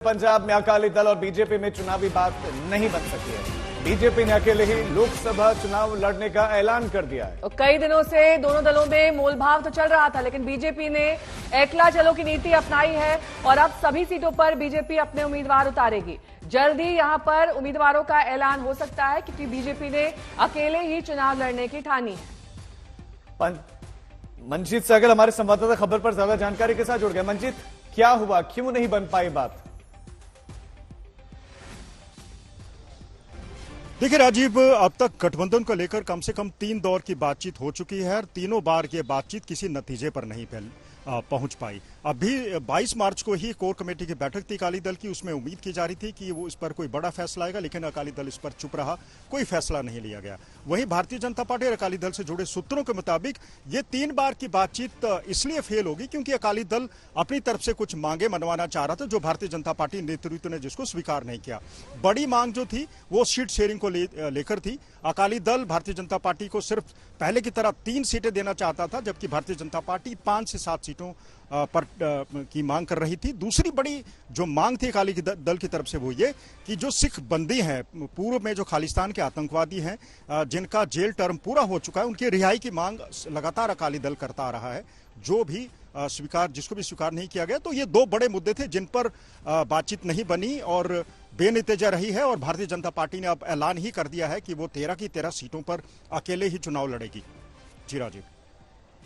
पंजाब में अकाली दल और बीजेपी में चुनावी बात नहीं बन सकी है। बीजेपी ने अकेले ही लोकसभा चुनाव लड़ने का ऐलान कर दिया है। कई दिनों से दोनों दलों में मोलभाव तो चल रहा था, लेकिन बीजेपी ने एकला चलो की नीति अपनाई है और अब सभी सीटों पर बीजेपी अपने उम्मीदवार उतारेगी। जल्द ही यहां पर उम्मीदवारों का ऐलान हो सकता है, क्योंकि बीजेपी ने अकेले ही चुनाव लड़ने की ठानी है। मंजीत सहगल हमारे संवाददाता खबर पर ज्यादा जानकारी के साथ जुड़ गए। मंजीत, क्या हुआ, क्यों नहीं बन पाई बात? देखिए राजीव, अब तक गठबंधन को लेकर कम से कम 3 दौर की बातचीत हो चुकी है और तीनों बार ये बातचीत किसी नतीजे पर नहीं पहुंच पाई। अभी 22 मार्च को ही कोर कमेटी की बैठक थी अकाली दल की, उसमें उम्मीद की जा रही थी कि वो इस पर कोई बड़ा फैसला आएगा, लेकिन अकाली दल इस पर चुप रहा, कोई फैसला नहीं लिया गया। वहीं भारतीय जनता पार्टी और अकाली दल से जुड़े सूत्रों के मुताबिक ये 3 बार की बातचीत इसलिए फेल होगी क्योंकि अकाली दल अपनी तरफ से कुछ मांगे मनवाना चाह रहा था, जो भारतीय जनता पार्टी नेतृत्व ने जिसको स्वीकार नहीं किया। बड़ी मांग जो थी वो सीट शेयरिंग को लेकर थी। अकाली दल भारतीय जनता पार्टी को सिर्फ पहले की तरह 3 सीटें देना चाहता था, जबकि भारतीय जनता पार्टी 5 से 7 सीटों पर की मांग कर रही थी। दूसरी बड़ी जो मांग थी अकाली दल की तरफ से वो ये कि जो सिख बंदी हैं, पूर्व में जो खालिस्तान के आतंकवादी हैं, जिनका जेल टर्म पूरा हो चुका है, उनकी रिहाई की मांग लगातार अकाली दल करता आ रहा है, जो भी जिसको भी स्वीकार नहीं किया गया। तो ये 2 बड़े मुद्दे थे जिन पर बातचीत नहीं बनी और बेनतीजा रही है, और भारतीय जनता पार्टी ने अब ऐलान ही कर दिया है कि वो 13 की 13 सीटों पर अकेले ही चुनाव लड़ेगी। जी राजीव,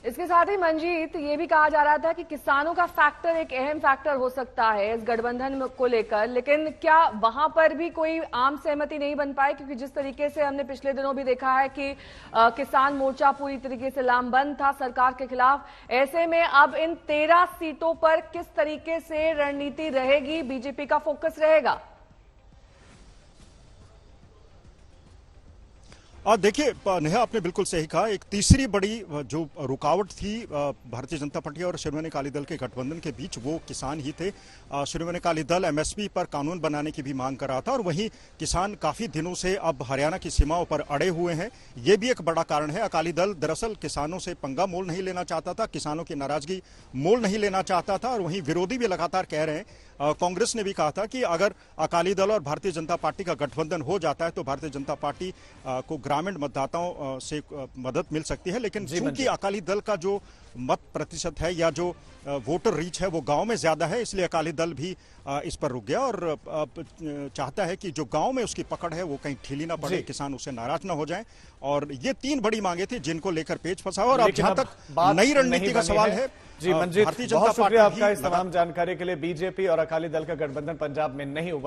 इसके साथ ही मंजीत, ये भी कहा जा रहा था कि किसानों का फैक्टर एक अहम फैक्टर हो सकता है इस गठबंधन को लेकर, लेकिन क्या वहां पर भी कोई आम सहमति नहीं बन पाई? क्योंकि जिस तरीके से हमने पिछले दिनों भी देखा है कि किसान मोर्चा पूरी तरीके से लामबंद था सरकार के खिलाफ। ऐसे में अब इन 13 सीटों पर किस तरीके से रणनीति रहेगी, बीजेपी का फोकस रहेगा? देखिए नेहा, आपने बिल्कुल सही कहा। एक तीसरी बड़ी जो रुकावट थी भारतीय जनता पार्टी और शिरोमणि अकाली दल के गठबंधन के बीच, वो किसान ही थे। शिरोमणि अकाली दल एमएसपी पर कानून बनाने की भी मांग कर रहा था, और वहीं किसान काफी दिनों से अब हरियाणा की सीमाओं पर अड़े हुए हैं। ये भी एक बड़ा कारण है। अकाली दल दरअसल किसानों से पंगा मोल नहीं लेना चाहता था, किसानों की नाराजगी मोल नहीं लेना चाहता था, और वहीं विरोधी भी लगातार कह रहे हैं। कांग्रेस ने भी कहा था कि अगर अकाली दल और भारतीय जनता पार्टी का गठबंधन हो जाता है तो भारतीय जनता पार्टी को ग्रामीण मतदाताओं से मदद मिल सकती है, लेकिन चूंकि अकाली दल का जो मत प्रतिशत है या जो वोटर रीच है वो गांव में ज्यादा है, इसलिए अकाली दल भी इस पर रुक गया और चाहता है कि जो गांव में उसकी पकड़ है वो कहीं ढीली ना पड़े, किसान उससे नाराज ना हो जाएं। और ये 3 बड़ी मांगे थी जिनको लेकर पेच फंसा। और अब जहां तक नई रणनीति का सवाल है, जी मंजीत, बहुत शुक्रिया आपका इस तमाम जानकारी के लिए। बीजेपी और अकाली दल का गठबंधन पंजाब में नहीं हुआ।